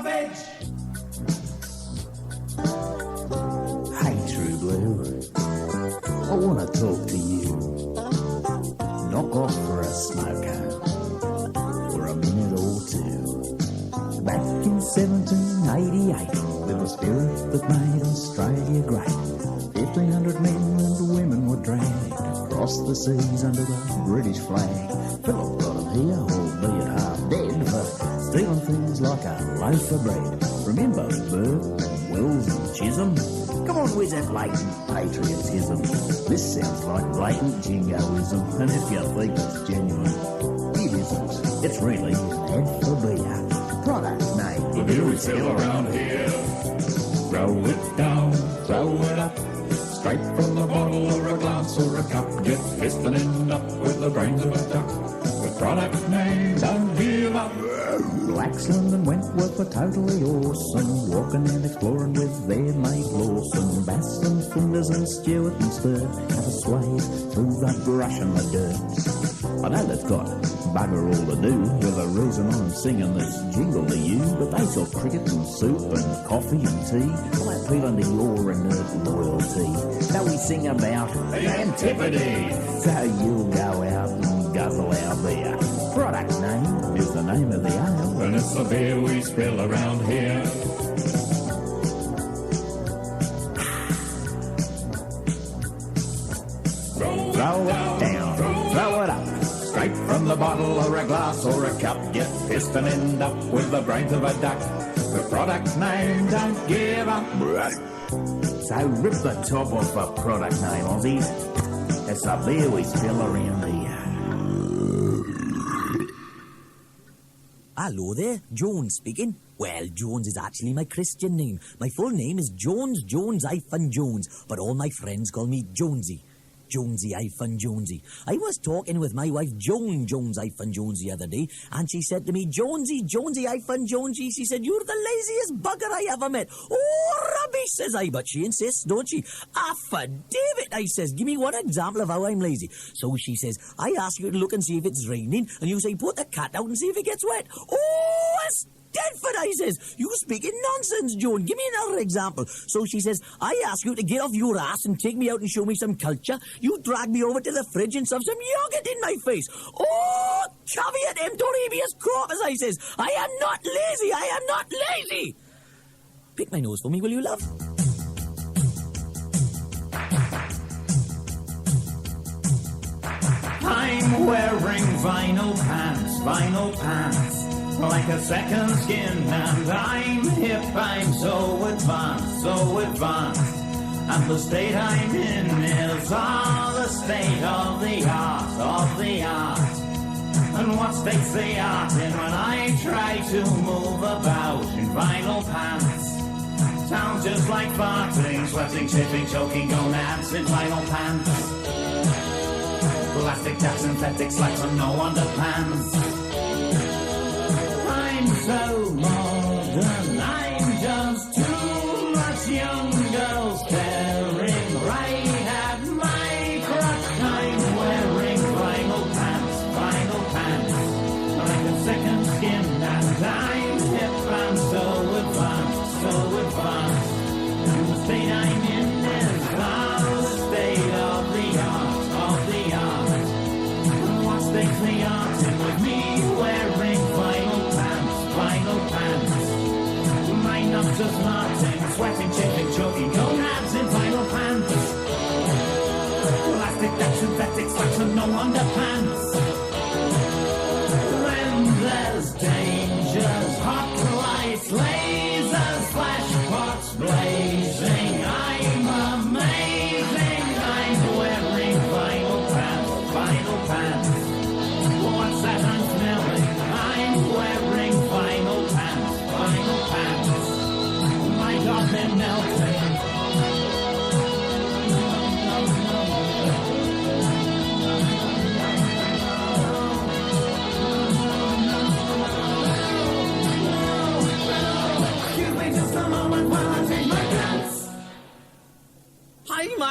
veg. Hey, True Blue, I want to talk to you. Knock off for a smoke home for a minute or two. Back in 1788, with the spirit that made Australia great, 1,500 men and women were dragged across the seas under the British flag. Philip got them here, albeit half dead, for stealing things like a loaf of bread. Remember Burke and Wills and Chisholm? Come on, where's that blatant patriotism? This sounds like blatant jingoism, and if you think it's genuine, it isn't. It's really ad for beer. Product name. The beer we sell around here. Throw it down, throw it up. Straight from the bottle or a glass or a cup. Get fisting up with the brains of a duck. The product name, don't give up. Blaxland and Wentworth were totally awesome, walking and exploring with their mate Lawson. Bass and Flinders and Stewart and Sturt have a sway through the brush and the dirt. I know they've got bugger all to do with the reason I'm singing this jingle to you, but they sell cricket and soup and coffee and tea. I appeal to your inert loyalty. So we sing about the Antipodes. So you'll go out and guzzle our beer. Product name is the name of the ale, and it's the beer we spill around here. Throw it down, throw it up. Straight from the bottle or a glass or a cup. Get pissed and end up with the brains of a duck. The product name, don't give up. So rip the top off a product name, Aussies. It's the beer we spill around here. Hello there, Jones speaking. Well, Jones is actually my Christian name. My full name is Jones Jones, but all my friends call me Jonesy. Jonesy. I was talking with my wife Joan Jones the other day, and she said to me, Jonesy, she said, you're the laziest bugger I ever met. Oh, rubbish, says I, but she insists, don't she? For David, I says, give me one example of how I'm lazy. So she says, I ask you to look and see if it's raining, and you say, put the cat out and see if it gets wet. Oh, Stanford, I says, you speaking nonsense, Joan. Give me another example. So she says, I ask you to get off your ass and take me out and show me some culture. You drag me over to the fridge and shove some yogurt in my face. Oh, caveat emptor habeas corpus, I says. I am not lazy. Pick my nose for me, will you, love? I'm wearing vinyl pants. Like a second skin, and I'm hip, I'm so advanced, and the state I'm in is all the state of the art, and what state's the art in when I try to move about in vinyl pants? Sounds just like farting, sweating, chipping, choking gonads in vinyl pants, plastic taps, synthetic slacks, and no underpants. I'm so modern, I'm just too much young girl staring right at my crotch. I'm wearing vinyl pants, like a second skin, and I'm hip, I'm so advanced, and the state I'm in is the state of the art, and what state's the art in with me wearing vinyl pants, my nuts are smarting, sweating, chipping, choking, gonads in vinyl pants, plastic that synthetic slacks and no underpants. When there's dangers, hot lights, lasers, flashpots blazing, I'm amazing. I'm wearing vinyl pants. What's that I'm smelling? I'm wearing vinyl pants. My God, they're melting.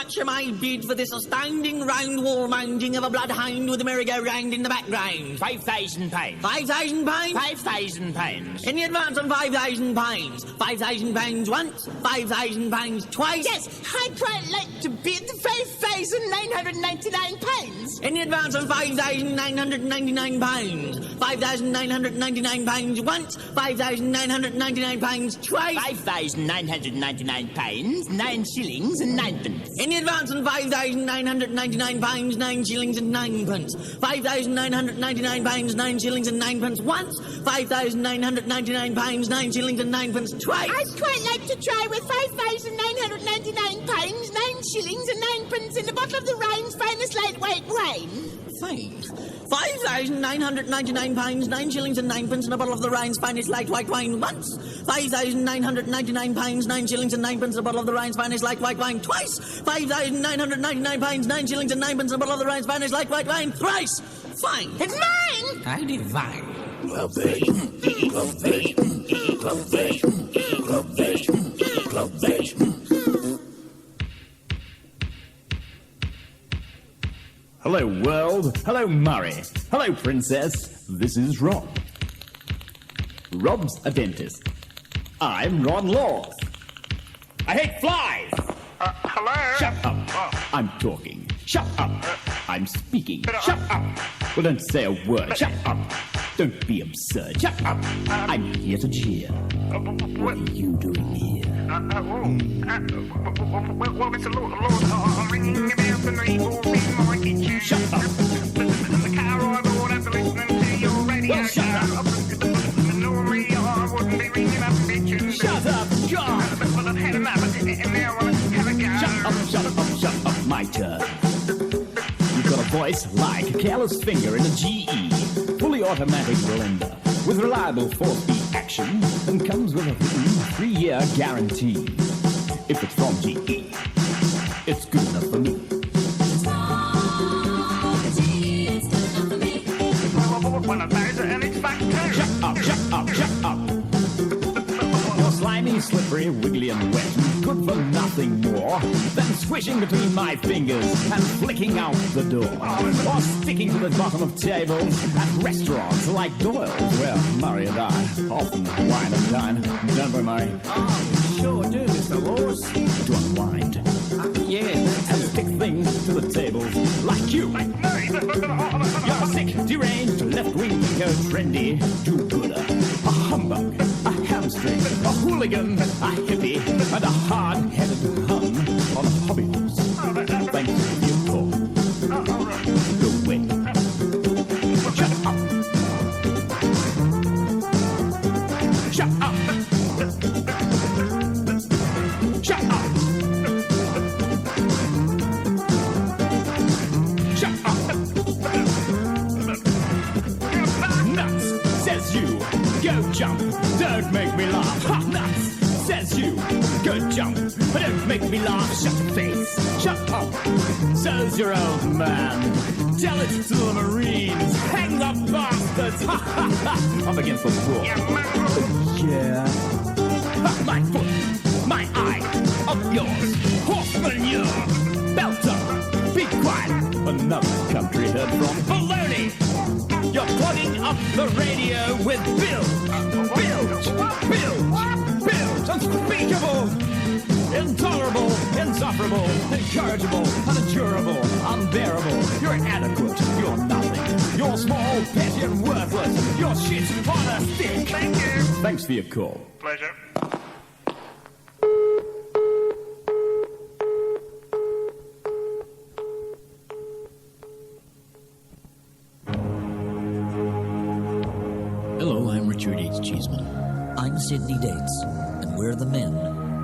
much am I bid for this astounding round wall mounting of a bloodhound with a merry-go-round in the background? £5,000. £5,000? £5,000. Any advance on £5,000? £5,000 once, £5,000 twice? Yes, I'd quite like to bid £5,999. Any advance on £5,999? £5,999 once, £5,999 twice? £5,999, 9 shillings and 9pence. Any advance on £5,999, 9 shillings and 9pence? £5,999, 9 shillings and 9pence once, £5,999, 9 shillings and 9pence twice? I'd quite like to try with £5,999, 9 shillings and 9pence in a bottle of the Rhine's finest light white wine. Fine. £5,999, 9 shillings and 9pence in a bottle of the Rhine's finest light white wine once. £5,999, 9 shillings and 9pence in a bottle of the Rhine's finest light white wine twice. £5,999, 9 shillings and 9pence in a bottle of the Rhine's finest light white wine thrice. Fine. It's mine! How divine. Hello, world. Hello, Murray. Hello, princess. This is Rob. Rob's a dentist. I'm Ron Laws. I hate flies. Hello? Shut up. I'm talking. Shut up. I'm speaking. Shut up. Well, don't say a word. Shut up. Don't be absurd. Shut up. I'm here to cheer. What are you doing here? Well, Mr. Lord, I'm ringing a bell to ring all in my kitchen. Shut up. The car I bought after listening to your radio. Well, shut up. Normally I wouldn't be ringing up bitches. Shut up, God. But I've had enough and now I have a go. Shut up, my turn. You've got a voice like a careless finger in a GE. Fully automatic blender with reliable 4-speed action and comes with a 3-year guarantee. If it's from GE, it's good enough for me. Well, I bought one of those and it's back too. Shut up. You're slimy, slippery, wiggly and wet. Good for nothing more than squishing between my fingers and flicking out the door. Or sticking to the bottom of tables at restaurants like Doyle's, where Murray and I often wine and dine. Don't we, Murray? Oh, sure do, Mr. Laws. To unwind. Yes. And stick things to the tables like you. You're sick, deranged, left-wing, go trendy, do-gooder, a humbug, a hamstring, a hooligan, a hippie, and a hard-headed hum on a hobby horse. Thanks for your call. Go away. Shut up. Shut up. Shut up. Shut up. Nuts, says you. Go jump. Don't make me laugh. Ha, nuts, says you. Go jump. Don't make me laugh. Shut your face. Shut up. Says your old man. Tell it to the Marines. Hang the bastards. Ha, ha, ha. Up against the wall. Yeah. Ha, my foot. My eye. Up yours. Horse manure. Belter. Be quiet. Another country heard from baloney. You're plugging up the radio with bilge. Unspeakable. Intolerable. Insufferable. Incorrigible. Unendurable. Unbearable. You're inadequate. You're nothing. You're small, petty, and worthless. You're shit on a stick. Thank you. Thanks for your call. Pleasure. Hello, I'm Richard H. Cheeseman. I'm Sidney Dates, and we're the men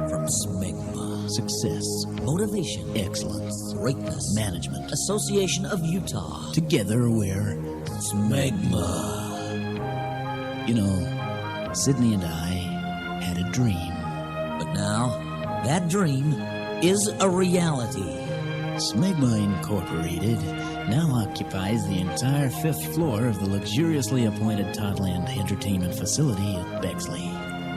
from Smegma. Success, Motivation, excellence, greatness, management. Association of Utah. Together we're Smegma. You know, Sydney and I had a dream. But now, that dream is a reality. Smegma Incorporated now occupies the entire 5th floor of the luxuriously appointed Toddland Entertainment Facility at Bexley.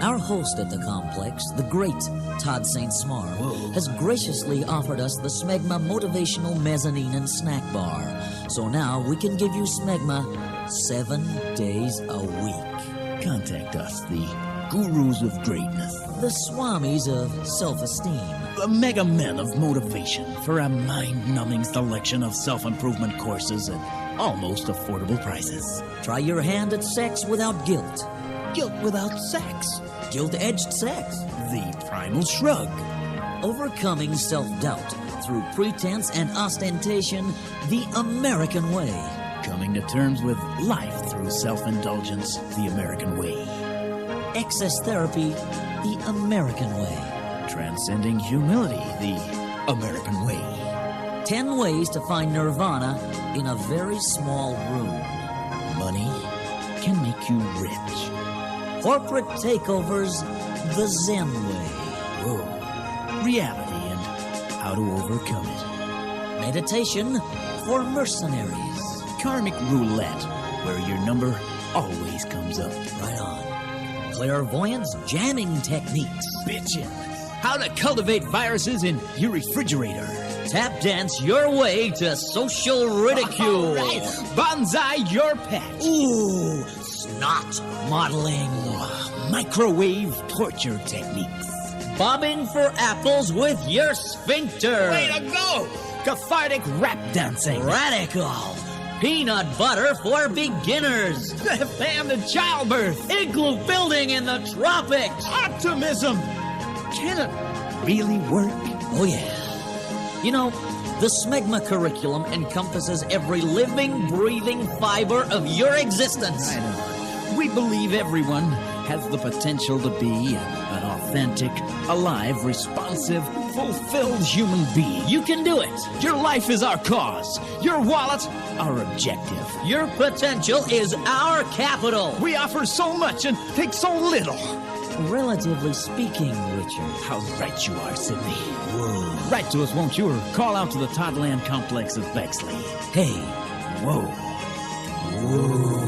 Our host at the complex, the great Todd St. Smar, has graciously offered us the Smegma Motivational Mezzanine and Snack Bar. So now we can give you Smegma 7 days a week. Contact us, the gurus of greatness, The Swamis of self-esteem. the mega men of motivation, for a mind-numbing selection of self-improvement courses at almost affordable prices. Try your hand at sex without guilt. Guilt without sex. Guilt-edged sex. The primal shrug. Overcoming self-doubt through pretense and ostentation, the American way. Coming to terms with life through self-indulgence, the American way. Excess therapy, the American way. Transcending humility, the American way. 10 ways to find nirvana in a very small room. Money can make you rich. Corporate takeovers, the Zen way. Whoa. Reality and how to overcome it. Meditation for mercenaries. Karmic roulette, where your number always comes up. Right on. Clairvoyance jamming techniques. Bitchin'. How to cultivate viruses in your refrigerator. Tap dance your way to social ridicule. Right. Bonsai your pet. Ooh, snot modeling. Microwave torture techniques. Bobbing for apples with your sphincter. Way to go! Cathartic rap dancing. Radical. Peanut butter for beginners. Fan to childbirth. Igloo building in the tropics. Optimism. Can it really work? Oh, yeah. You know, the Smegma curriculum encompasses every living, breathing fiber of your existence. I know. We believe everyone has the potential to be an authentic, alive, responsive, fulfilled human being. You can do it. Your life is our cause. Your wallet, our objective. Your potential is our capital. We offer so much and take so little. Relatively speaking, Richard. How right you are, Sydney. Whoa. Write to us, won't you? Or call out to the Toddland Complex of Bexley. Hey. Whoa. Whoa.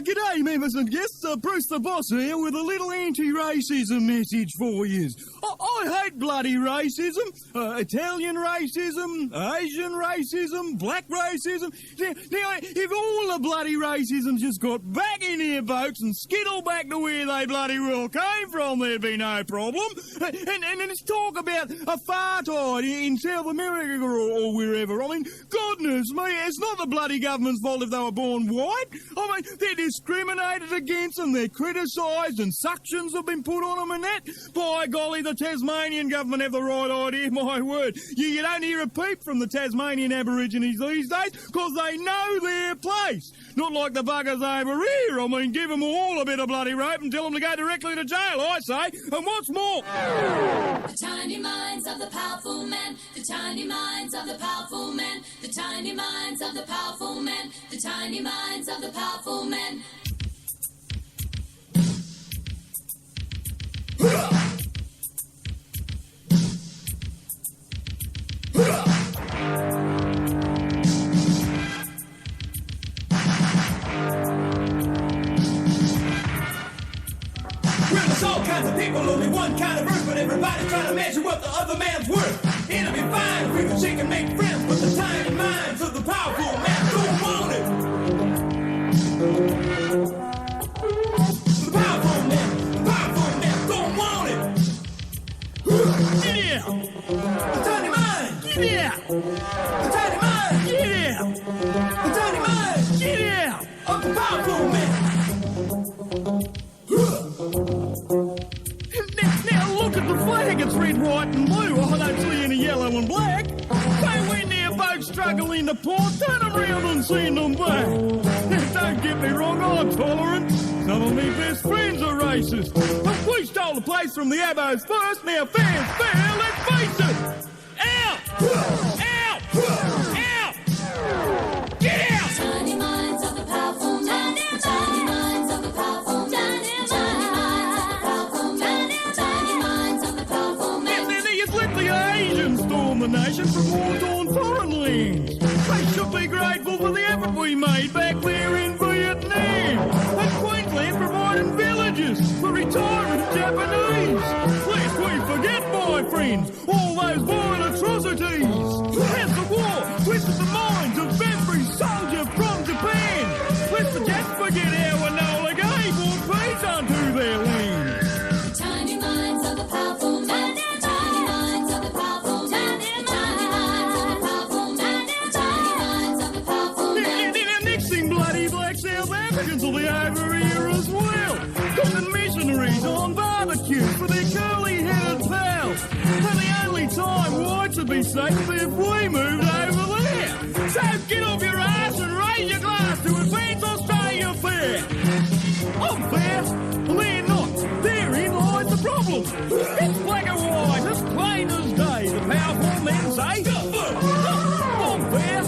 G'day, members and guests. Bruce the Boss here with a little anti-racism message for you. I hate bloody racism. Italian racism, Asian racism, black racism. Now, if all the bloody racism just got back in here, folks, and skittled back to where they bloody well came from, there'd be no problem. And let's talk about apartheid in South America or wherever. I mean, goodness me, it's not the bloody government's fault if they were born white. I mean, they're discriminated against and they're criticised and suctions have been put on them and that. By golly, the Tasmanian government have the right idea, my word. You don't hear a peep from the Tasmanian Aborigines these days because they know their place. Not like the buggers over here. I mean, give them all a bit of bloody rope and tell them to go directly to jail, I say. And what's more... The tiny minds of the powerful men, the tiny minds of the powerful men, the tiny minds of the powerful men, the tiny minds of the powerful men. Well, there's all kinds of people, only one kind of earth, but everybody's trying to measure up the other man's worth. It'll be fine if we can shake and make friends, but the tiny minds of the powerful man don't want it. The powerful men don't want it. Get out! The tiny mind, Get out! the tiny mind, Get out! the tiny mind Get out! of the powerful man. Now look at the flag, it's red, white and blue. I don't see any yellow and black. They went there, boats struggling to port, turn them around and send them back. Don't get me wrong, I'm tolerant. Some of my best friends are racist. But we stole the place from the Abos first, now fair's fair, let's face it. Out! Out! Out! Get out! Tiny minds of the powerful men, the tiny minds of the powerful men, the tiny minds of the powerful men, the tiny minds of the powerful men. Now, you immigration from war-torn foreign lands. They should be grateful for the effort we made back there in Vietnam. And Queensland providing villages for retiring Japanese. Lest we forget, my friends, all those violent atrocities. As the war twisted the minds of every soldier from Japan. Lest the Jats forget how Enola Gay brought peace unto their land. The tiny minds of the powerful men. The tiny minds of the powerful men. The tiny minds of the powerful men. The tiny minds of the powerful men. And mixing bloody black South Africans will be over here as well. Cooking missionaries on barbecues for their curly-headed pals. And the only time whites would be safe if we moved over there. So get off your ass and raise your glass to Advance Australia Fair. I'm fair, they're not. Therein lies the problem. It's black and white, as plain as day. The powerful men say, I'm fair,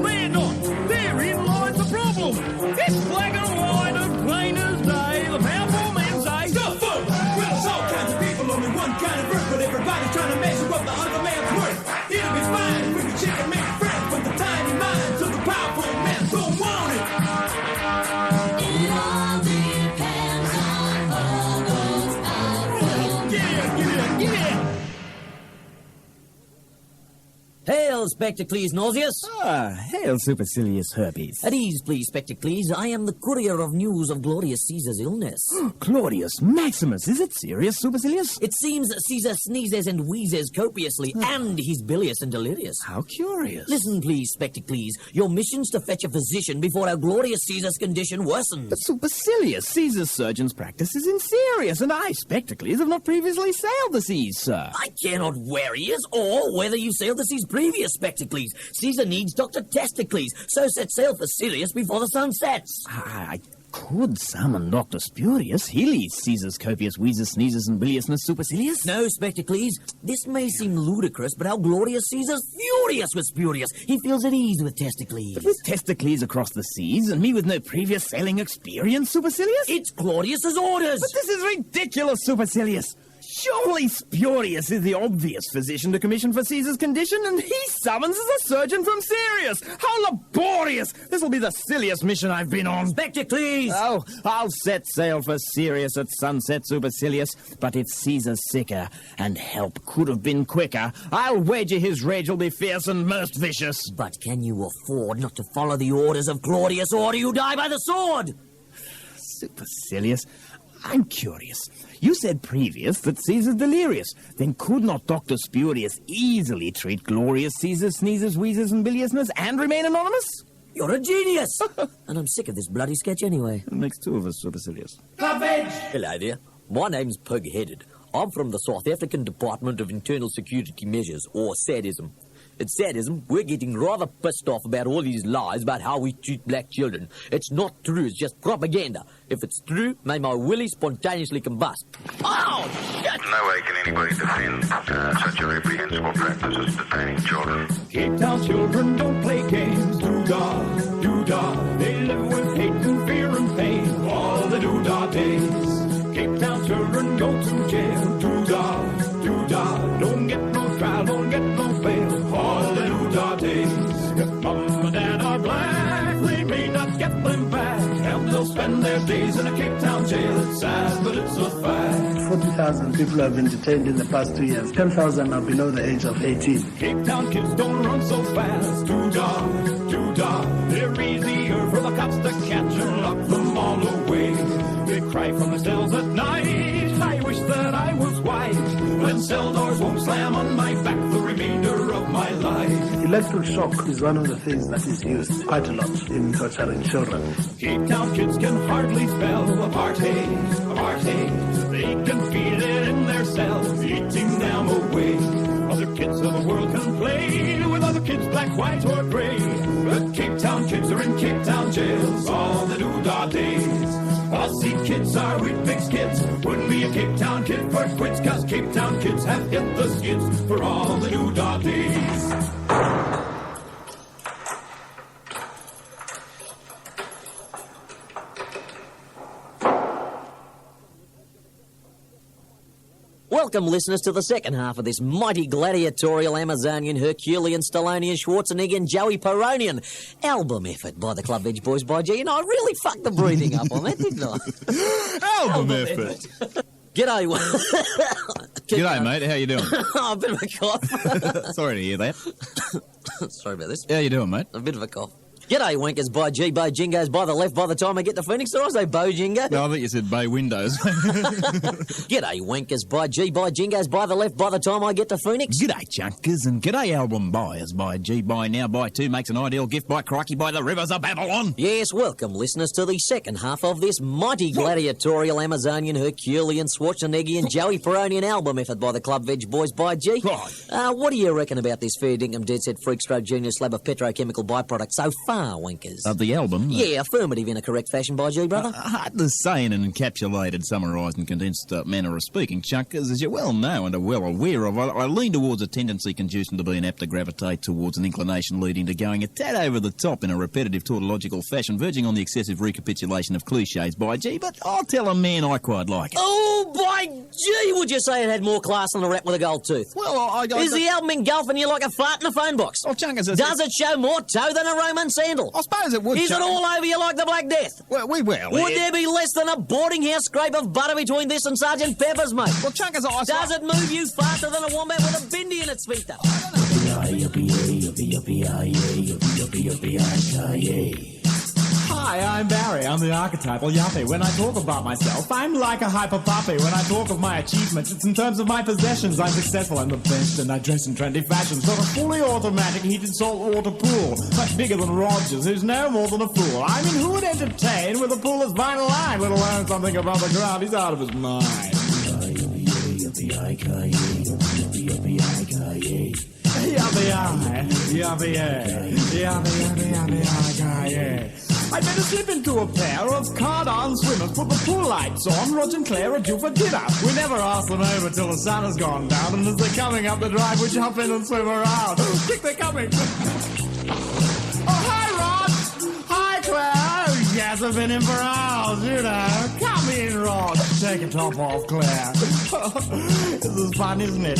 they're not. Therein lies the problem. It's black and white, as plain as day. The powerful men say, Well, it's all kinds of people, only one kind of birth, but everybody's trying to measure up the other man's worth. It'll be fine if we can shake and make friends, but the tiny minds of the powerful men don't want it. It all depends on all those powerful men. get out. Hail, Spectacles Nauseous. Hail, supercilious herpes. At ease, please, Spectacles. I am the courier of news of Glorious Caesar's illness. Claudius Maximus, is it serious, supercilious? It seems that Caesar sneezes and wheezes copiously, and he's bilious and delirious. How curious. Listen, please, Spectacles. Your mission's to fetch a physician before our glorious Caesar's condition worsens. But supercilious, Caesar's surgeon's practice is in serious, and I, Spectacles, have not previously sailed the seas, sir. I care not where he is, or whether you sailed the seas previous, Spectacles. Caesar needs Dr. Testicles, so set sail for Sirius before the sun sets. I could summon Dr. Spurius. He leads Caesar's copious wheezes, sneezes, and biliousness, supercilious. No, Spectacles. This may seem ludicrous, but our glorious Caesar's furious with Spurius. He feels at ease with Testicles. But with Testicles across the seas, and me with no previous sailing experience, supercilious? It's Claudius's orders. But this is ridiculous, supercilious. Surely Spurius is the obvious physician to commission for Caesar's condition, and he summons as a surgeon from Sirius. How laborious! This will be the silliest mission I've been on. Spectacles! Oh, I'll set sail for Sirius at sunset, supercilious. But if Caesar's sicker, and help could have been quicker, I'll wager his rage will be fierce and most vicious. But can you afford not to follow the orders of Claudius, or do you die by the sword? Supercilious, I'm curious. You said previous that Caesar's delirious. Then could not Dr. Spurius easily treat glorious Caesar's sneezes, wheezes, and biliousness and remain anonymous? You're a genius! And I'm sick of this bloody sketch anyway. It makes two of us, supercilious. Hello there. My name's Pug-Headed. I'm from the South African Department of Internal Security Measures, or SADism. At SADism, we're getting rather pissed off about all these lies about how we treat black children. It's not true, it's just propaganda. If it's true, may my willy spontaneously combust. Oh, shit! No way can anybody defend such a reprehensible practice as detaining children. Cape Town children don't play games. Doo-dah, doo-dah. They live with hate and fear and pain all the doo-dah days. Cape Town children go to jail. Doo-dah, doo-dah. Don't get no trial, don't get no bail all the doo-dah days. If mom and dad are black, they may not get them back, and they'll spend their days in a Cape Town jail. It's sad, but it's a fact. 40,000 people have been detained in the past 2 years. 10,000 are below the age of 18. Cape Town kids don't run so fast. Doo-dah, doo-dah. They're easier for the cops to catch and lock them all away. They cry from the cells at night. I wish that I was white. When cell doors won't slam on my back the remainder of my life. Electric shock is one of the things that is used quite a lot in torturing children. Cape Town kids can hardly spell apartheid, apartheid. They can feel it in their cells, eating them away. Other kids of the world can play with other kids, black, white, or gray. But Cape Town kids are in Cape Town jails all the doo-dah days. Aussie kids are with mixed kids. Wouldn't be a Cape Town kid for quits, cause Cape Town kids have hit the skids for all the doo-dah days. welcome listeners to the second half of this mighty gladiatorial Amazonian, Herculean, Stallonian, Schwarzeneggian, Joey Peronian album effort by the Club Veg Boys by G. And I really fucked the breathing up on that, didn't I? Album effort. G'day. G'day, mate. How you doing? Oh, a bit of a cough. Sorry to hear that. Sorry about this. How you doing, mate? A bit of a cough. G'day, wankers, by G, by Jingos, by the left, by the time I get to Phoenix. Did I say Bo Jingo? No, I think you said Bay Windows. G'day, wankers, by G, by Jingos, by the left, by the time I get to Phoenix. G'day, chunkers, and g'day, album buyers. By G, by now, by two makes an ideal gift. By crikey, by the rivers of Babylon. Yes, welcome, listeners, to the second half of this mighty gladiatorial Amazonian, Herculean, Schwarzeneggian, Joey Peronian album effort by the Club Veg Boys by G. Right. What do you reckon about this fair dinkum dead set freak stroke genius slab of petrochemical byproduct so far, wankers? The album? Yeah, affirmative in a correct fashion by G, brother. Hard to say in an encapsulated, summarised and condensed manner of speaking, chunkers. As you well know and are well aware of, I lean towards a tendency conducive to being apt to gravitate towards an inclination leading to going a tad over the top in a repetitive tautological fashion, verging on the excessive recapitulation of cliches by G, but I'll tell a man I quite like it. Oh, by G, would you say it had more class than a rat with a gold tooth? Well, Is the album engulfing you like a fart in a phone box? Oh, chunkers... Does it show more toe than a Roman sandal? I suppose it would. Is it all over you like the Black Death? Well, Would there be less than a boarding house scrape of butter between this and Sergeant Pepper's, mate? Well, chunkers, Does it move you faster than a wombat with a bindi in its sphincter? Hi, I'm Barry. I'm the archetypal yuppie. When I talk about myself, I'm like a hyper puppy. When I talk of my achievements, it's in terms of my possessions. I'm successful, I'm the best, and I dress in trendy fashions. Got a fully automatic heated saltwater pool, much bigger than Rogers, who's no more than a fool. I mean, who would entertain with a pool that's vinyl line, let alone something above the ground? He's out of his mind. I better slip into a pair of card-on swimmers, put the pool lights on, Rog and Claire are due for dinner. We never ask them over till the sun has gone down, and as they're coming up the drive, we jump in and swim around. Quick, they're coming! Oh, hi, Rog! Hi, Claire! Oh, yes, I've been in for hours, you know. Come in, Rog. Take your top off, Claire. This is fun, isn't it?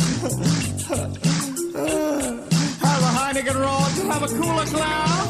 Have a Heineken, Rog. Have a cooler, Claire.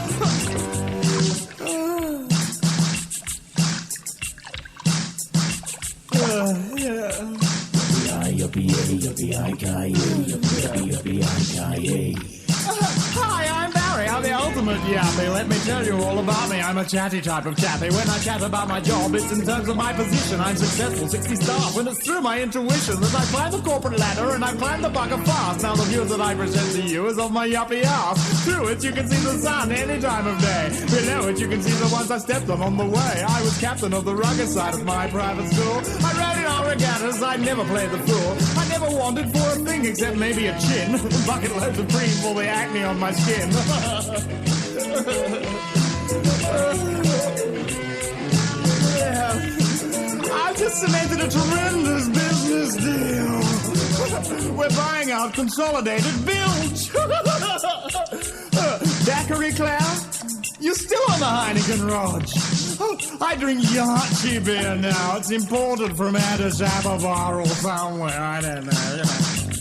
Hi, I'm Barry. I'm the ultimate yappy. Let me tell you all about me. I'm a chatty type of chappy. When I chat about my job, it's in terms of my position. I'm successful, 60 staff, and it's through my intuition that I climb the corporate ladder and I climb the bucket fast. Now the view that I present to you is of my yuppie ass. Through it, you can see the sun any time of day. Below it, you can see the ones I stepped on the way. I was captain of the rugged side of my private school. I rode in all regattas. I never played the fool. I never wanted for a thing except maybe a chin. Bucket loads of cream for the acne on my skin. I've just cemented a tremendous business deal. We're buying out Consolidated Bilge. Daiquiri, Claire? You're still on the Heineken, Rog. Oh, I drink Yachi beer now. It's imported from Addis Ababa or somewhere. I don't know.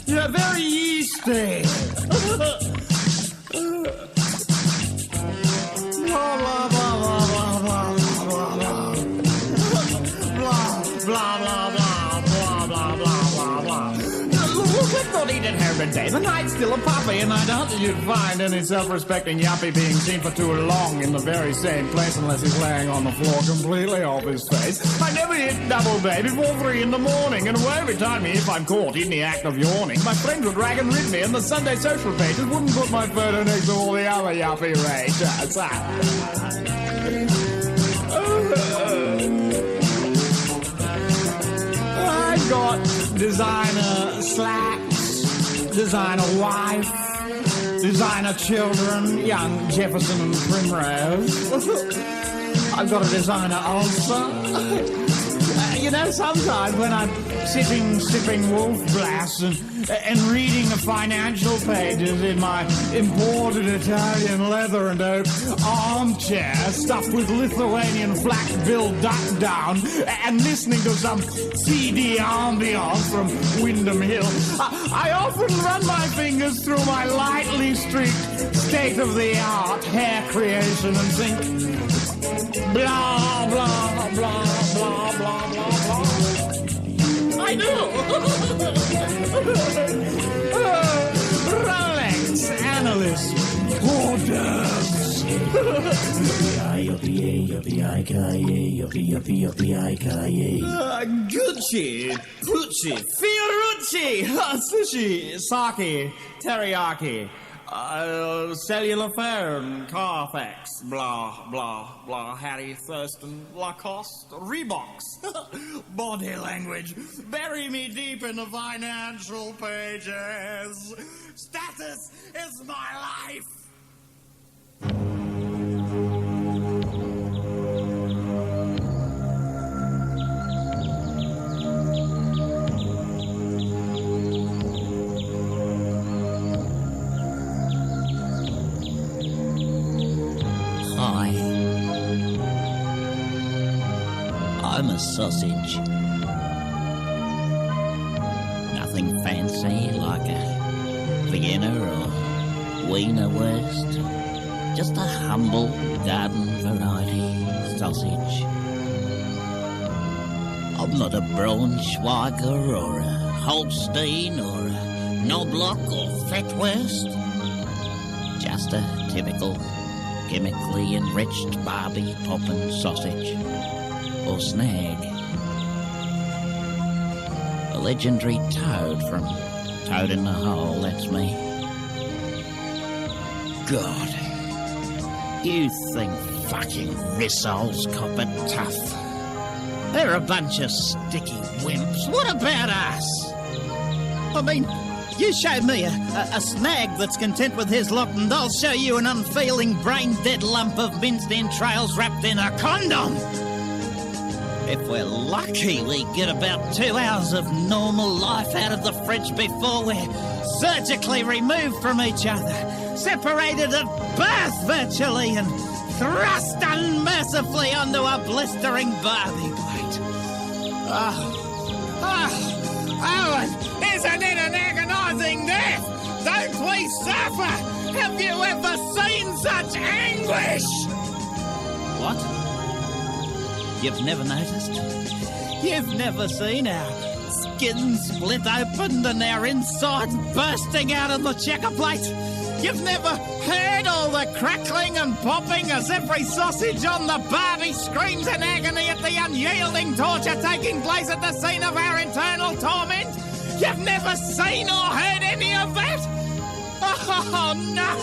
You're very yeasty. Blah, blah, blah, blah, blah, blah, blah, blah, blah, blah, blah, blah, blah, blah, blah. We've not eaten every day. The night's still a puppy, and I doubt that you'd find any self-respecting yuppie being seen for too long in the very same place unless he's laying on the floor completely off his face. I never hit double day before 3 in the morning, and every time if I'm caught in the act of yawning, my friends would rag and rid me, and the Sunday social pages wouldn't put my photo next to all the other yuppie rages. I got designer slacks, designer wife, designer children, young Jefferson and Primrose. I've got a designer ulcer. You know, sometimes when I'm sitting sipping wolf blass and reading the financial pages in my imported Italian leather and oak armchair stuffed with Lithuanian flat-billed duck down and listening to some CD ambiance from Wyndham Hill, I often run my fingers through my lightly streaked state-of-the-art hair creation and think, blah, blah, blah, blah, blah, blah, blah. I do. Rolex analyst. Hors d'oeuvres. Gucci, Pucci, Fiorucci, sushi, sake, teriyaki, cellular phone, Carfax, blah, blah, blah, Harry Thurston, Lacoste, Reeboks, body language, bury me deep in the financial pages. Status is my life. Hi. I'm a sausage. Nothing fancy like a Vienna or Wiener Wurst. Just a humble garden variety sausage. I'm not a Braunschweiger or a Holstein or a Knobloch or Fettwurst. Just a typical chemically enriched Barbie poppin' sausage or snag. A legendary toad from Toad in the Hole, that's me. God, you think fucking rissoles cop it tough? They're a bunch of sticky wimps. What about us? I mean, you show me a snag that's content with his lot, and I'll show you an unfeeling, brain-dead lump of minced entrails wrapped in a condom. If we're lucky, we get about 2 hours of normal life out of the fridge before we're surgically removed from each other, separated at birth virtually, and thrust unmercifully onto a blistering Barbie plate. Owen, isn't it an agonising death? Don't we suffer? Have you ever seen such anguish? What? You've never noticed? You've never seen our skin split open and our insides bursting out of the checker plate? You've never heard all the crackling and popping as every sausage on the Barbie screams in agony at the unyielding torture taking place at the scene of our internal torment? You've never seen or heard any of that? Oh, no!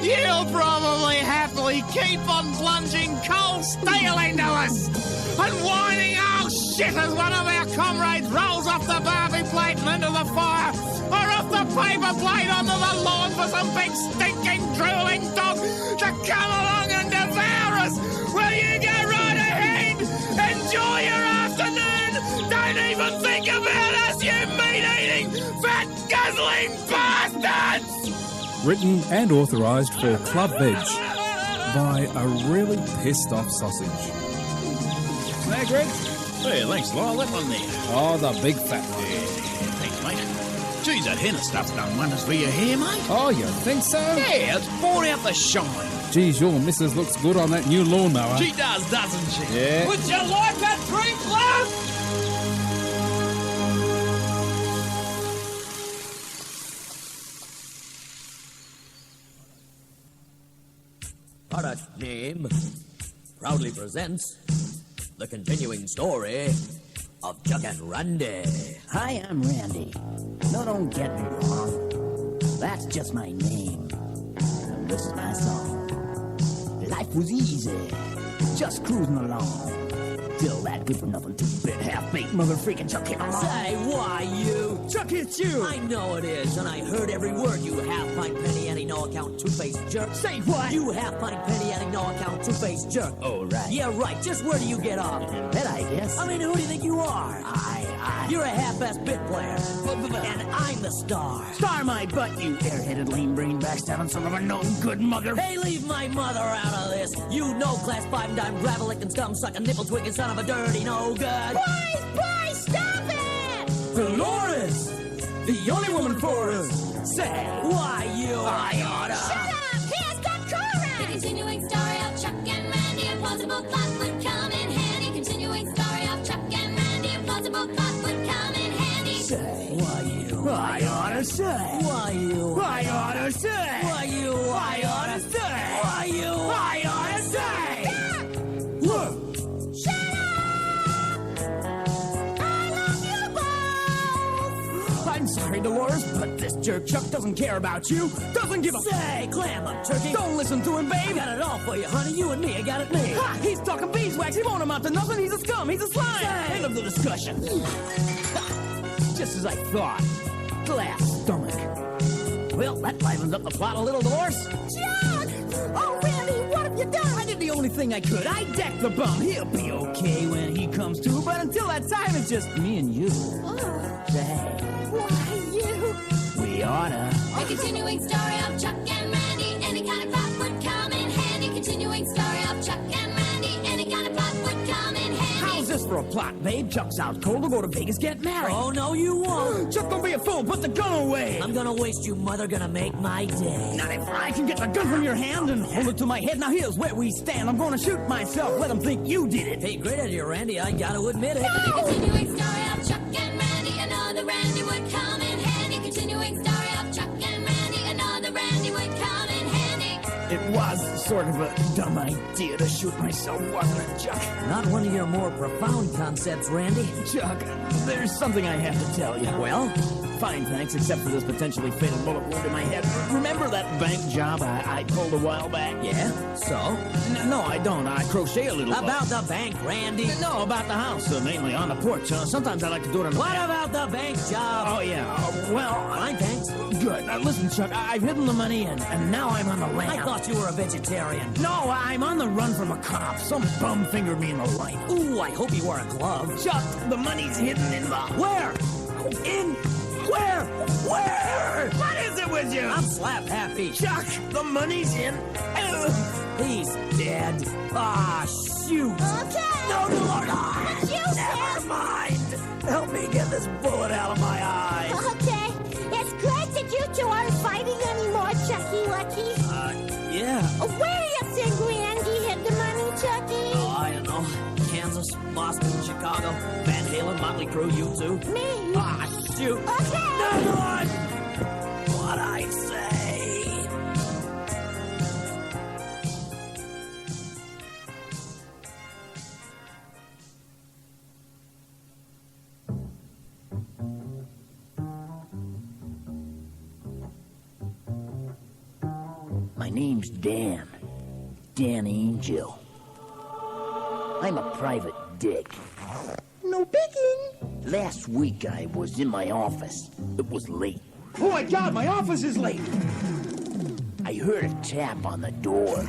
You'll probably happily keep on plunging cold steel into us and whining, oh shit, as one of our comrades rolls off the Barbie plate and into the fire, or off the paper plate onto the lawn for some big stinking drooling dog to come along and devour us. Will you go right ahead? Enjoy your afternoon. Don't even think about us, you meat-eating, fat guzzling bastards! Written and authorised for Club Veg by a really pissed off sausage. Snag, Greg? Hey, thanks, Lyle. That one there. Oh, the big fat one. Yeah, thanks, mate. Geez, that henna stuff's done wonders for your hair, mate. Oh, you think so? Yeah, it's brought out the shine. Geez, your missus looks good on that new lawnmower. She does, doesn't she? Yeah. Would you like a drink, love? Product name proudly presents the continuing story of Chuck and Randy. Hi, I'm Randy. No, don't get me wrong. That's just my name. And this is my song. Life was easy, just cruising along. Still that good-for-nothing two-bit half-baked mother-freaking Chuck came along. Say, why you? Chuck, it's you! I know it is, and I heard every word. You half-pint, penny-ante, no-account, two-faced jerk. Say what? You half-pint, penny-ante, no-account, two-faced jerk. Oh, right. Yeah, right. Just where do you get off? That I guess. I mean, who do you think you are? You're a half-assed bit player. And I'm the star. Star my butt, you airheaded, lame-brained, backstabbing son of a no-good mother. Hey, leave my mother out of this. You know class 5-dime gravel-licking, scum-sucking, nipple-twigging son of a dirty no-good. Boys, stop it! Dolores, the only woman for us. Say, why you? I oughta. Shut up! Here's the chorus! The continuing story of Chuck and Randy, a plausible plot would come in handy. Continuing story of Chuck and Randy, a plausible plot would come in handy. Say, why you? I oughta say. Why you? I oughta say. Why you? I oughta say. Why you? I oughta say. What? Shut up! I love you both! I'm sorry, Dolores, but this jerk Chuck doesn't care about you. Doesn't give a... Say, clam up, turkey. Don't listen to him, I babe. got it all for you, honey. You and me, I got it made. Ha! He's talking beeswax. He won't amount to nothing. He's a scum. He's a slime. Say. End of the discussion. Just as I thought. Glass stomach. Well, that livens up the plot a little, Dolores. Chuck! Oh, Randy, what have you done? I did the only thing I could. I decked the bum. He'll be okay when he comes to, but until that time, it's just me and you. Say, Why, you? we oughta. The continuing story of Chuck and Randy, any kind of plot would come in handy. Continuing story of Chuck and Randy, any kind of plot would come in handy. How's this for a plot, babe? Chuck's out cold. We'll go to Vegas, get married. Oh, no, you won't. Chuck, don't be a fool. Put the gun away. I'm gonna waste you, mother. Gonna make my day. Not if I can get the gun from your hand and hold it to my head. Now here's where we stand. I'm gonna shoot myself. Let them think you did it. Hey, great idea, Randy. I gotta admit it. The continuing story of Chuck and Randy, another Randy would come in handy. Continuing story of Chuck and Randy, another Randy would come in handy. It was sort of a dumb idea to shoot myself, wasn't it, Chuck? Not one of your more profound concepts, Randy. Chuck, there's something I have to tell you. Well? Fine, thanks, except for this potentially fatal bullet wound in my head. Remember that bank job I pulled a while back? Yeah? So? No, I don't. I crochet a little. About the bank, Randy. No, about the house, mainly on the porch. Sometimes I like to do it on the... What about the bank job? Oh, yeah. Well... Fine, thanks. Good. Listen, Chuck, I've hidden the money, and now I'm on the lam. I thought you were a vegetarian. No, I'm on the run from a cop. Some bum fingered me in the light. Ooh, I hope you wore a glove. Chuck, the money's hidden in the... Where? In... Where? Where? What is it with you? I'm slap happy. Chuck, the money's in... He's dead. Ah, shoot. Okay. No, Lord. What you Never said? mind. Help me get this bullet out of my eye. Okay. It's great that you two aren't fighting anymore, Chucky Lucky. Yeah. Where do you think Randy hid the money, Chucky? Oh, I don't know. Kansas, Boston, Chicago, Van Halen, Motley Crue, U2. Me? Ah, shoot. Okay. No, Lord. What I say? My name's Dan. Dan Angel. I'm a private dick. No biggin'. Last week I was in my office. It was late. Oh my God, my office is late. I heard a tap on the door.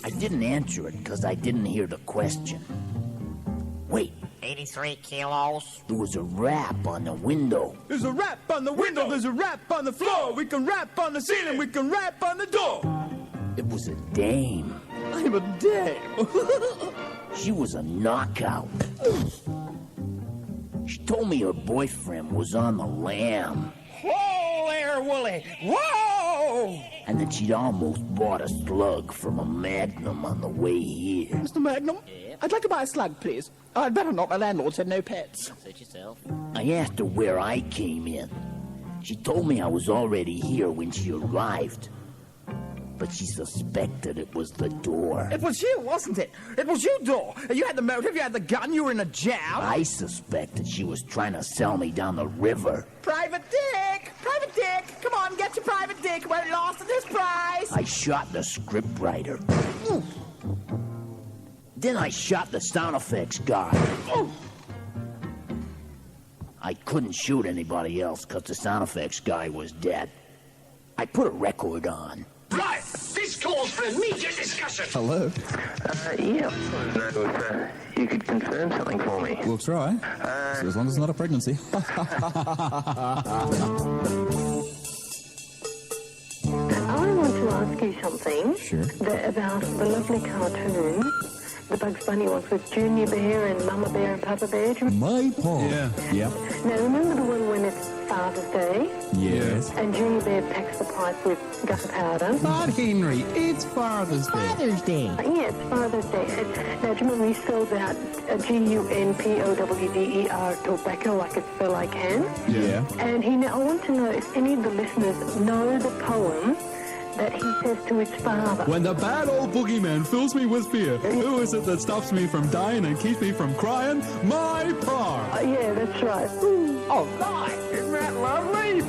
I didn't answer it because I didn't hear the question. Wait. 83 kilos. There was a rap on the window. There's a rap on the window, there's a rap on the floor. We can rap on the ceiling, we can rap on the door. It was a dame. I'm a dame. She was a knockout. She told me her boyfriend was on the lam. Whoa there, Wooly. Whoa! And that she'd almost bought a slug from a Magnum on the way here. Mr. Magnum, I'd like to buy a slug, please. I'd better not. My landlord said no pets. Suit yourself. I asked her where I came in. She told me I was already here when she arrived. But she suspected it was the door. It was you, wasn't it? It was you, Door. You had the motive, you had the gun, you were in a jam. I suspected she was trying to sell me down the river. Private Dick! Private Dick! Come on, get your Private Dick. We're lost at this price. I shot the scriptwriter. Then I shot the sound effects guy. I couldn't shoot anybody else because the sound effects guy was dead. I put a record on. Right, this calls for immediate discussion. Hello. Yeah, you could confirm something for me. We'll try. So as long as it's not a pregnancy. I want to ask you something. Sure. About the lovely cartoon, the Bugs Bunny ones with Junior Bear and Mama Bear and Papa Bear. My paw. Yeah. Yep. Now, remember the one when it's Father's Day? Yes. And Junior Bear packs the pipe with gunpowder? Not Henry, it's Father's Day. Father's Day. Yeah, it's Father's Day. Now, do you remember he spells out Gunpowder tobacco like it's spelled I can? Yeah. And I want to know if any of the listeners know the poem that he says to his father. When the bad old boogeyman fills me with fear, who is it that stops me from dying and keeps me from crying? My pa! Yeah, that's right. Oh, nice. Isn't that lovely?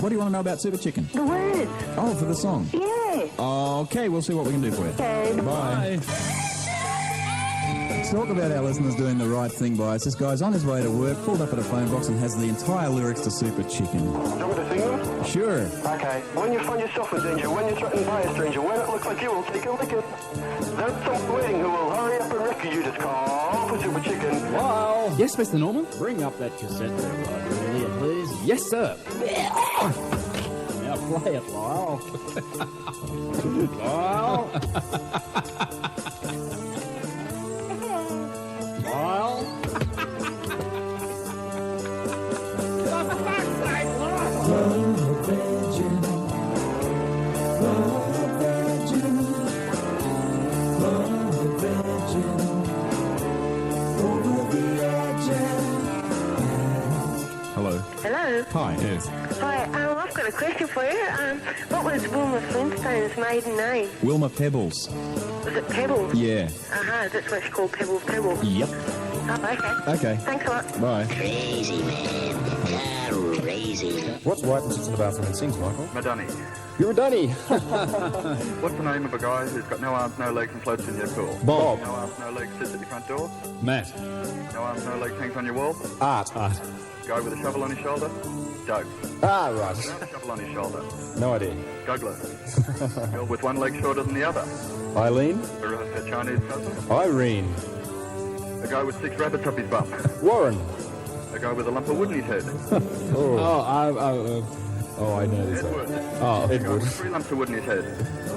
What do you want to know about Super Chicken? The words. Oh, for the song? Yeah. Okay, we'll see what we can do for you. Okay. Bye. Let's talk about our listeners doing the right thing by us. This guy's on his way to work, pulled up at a phone box and has the entire lyrics to Super Chicken. Do you want me to sing them? Sure. Okay. When you find yourself in danger, when you're threatened by a stranger, when it looks like you will take a wicket, there's someone waiting who will hurry up and rescue you. Just call for Super Chicken. Wow. Yes, Mr. Norman? Bring up that cassette there, Roger, please. Yes, sir. Now play it, Lyle. Lyle. Lyle. Hello. Hello. Hi. Yes. Hi, I've got a question for you. What was Wilma Flintstone's maiden name? Wilma Pebbles. Was it Pebbles? Yeah. That's why she called Pebbles Pebbles. Yep. Oh, okay. Okay. Thanks a lot. Bye. Crazy, man. Crazy. What's white and sits in the bathroom and sings, Michael? Madani. You're a dunny. What's the name of a guy who's got no arms, no legs and floats in your pool? Bob. No arms, no legs sits at your front door? Matt. No arms, no legs hangs on your wall? Art. Guy with a shovel on his shoulder? Doug. Ah, right. Without a shovel on his shoulder? No idea. Douglas. Girl with one leg shorter than the other? Eileen. Her Chinese cousin? Irene. A guy with 6 rabbits up his bum? Warren. A guy with a lump of wood in his head? Oh, I know this. Edward. Oh, A guy Edward. with 3 lumps of wood in his head?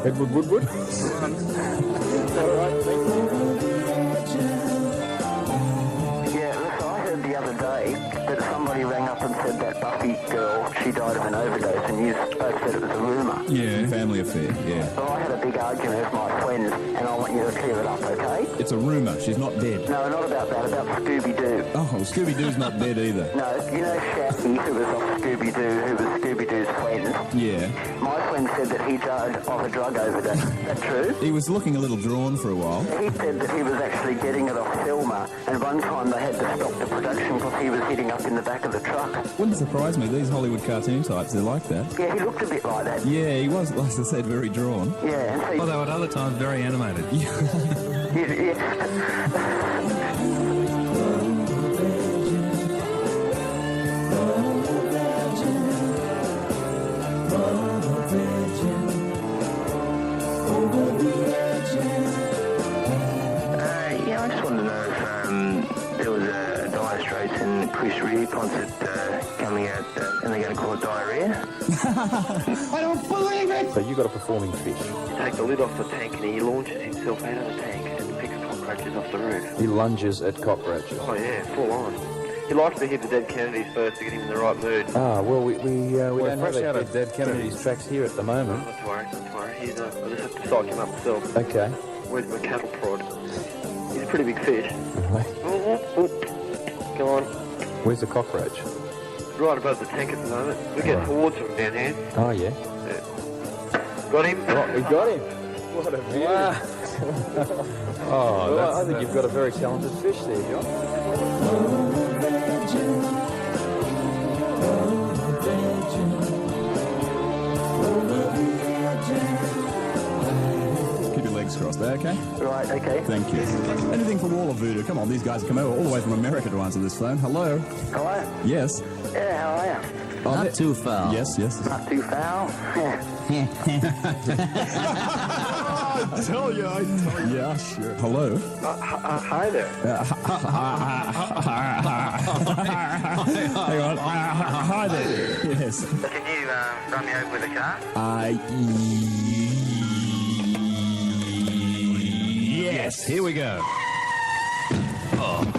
Edward Woodward. Go on. Yeah, listen, I heard the other day that somebody rang up and said that Buffy girl, she died of an overdose, and you both said it was a rumour. Yeah, family affair, yeah. So I had a big argument with my friends, and I want you to clear it up, okay? It's a rumour. She's not dead. No, not about that, about Scooby-Doo. Oh, Scooby-Doo's not dead either. No, you know Shappy, who was off Scooby-Doo, who was Scooby-Doo's friend? Yeah. My friend said that he died of a drug overdose. Is that true? He was looking a little drawn for a while. He said that he was actually getting it off Filmer, and one time they had to stop the production because he was hitting up in the back of the truck. Wouldn't surprise me. These Hollywood cartoon types, they're like that. Yeah, he looked a bit like that. Yeah, he was, like I said, very drawn. Yeah, and see... Although at other times, very animated. Yeah, I just wanted to know if there was a Dire Straits and Chris Rea concert coming out, and they're going to call it diarrhea. I don't believe it! So you got a performing fish. You take the lid off the tank and he launches himself out of the tank and picks cockroaches off the roof. He lunges at cockroaches. Oh yeah, full on. He likes to hit the dead Kennedys first to get him in the right mood. Ah, well, we don't fresh have out a of Dead Kennedys tracks here at the moment. Not to worry, not to worry. He's, I just have to psych him up myself. Okay. Where's my cattle prod? He's a pretty big fish. Come on. Where's the cockroach? Right above the tank at the moment. We get towards him down here. Oh, yeah. Got him? Oh, we got him. What a man. Well, I think you've got a very talented fish there, John. Keep your legs crossed there, okay? Right, okay. Thank you. Anything for Wall of Voodoo? Come on, these guys have come over all the way from America to answer this phone. Hello? Hello? Yes. Yeah, how are you? Not too foul. Yes, yes. Not too foul? I tell you. Yeah, sure. Hello? Hi there. Hang on. Hi there. Yes. Can you run me over with a car? Yes. Here we go.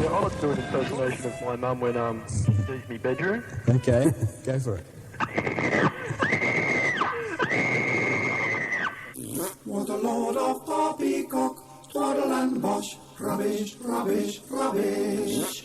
Yeah, I like to do an impersonation of my mum when she sees me bedroom. Okay. Go for it. What a load of poppycock, twaddle and bosh, rubbish, rubbish, rubbish.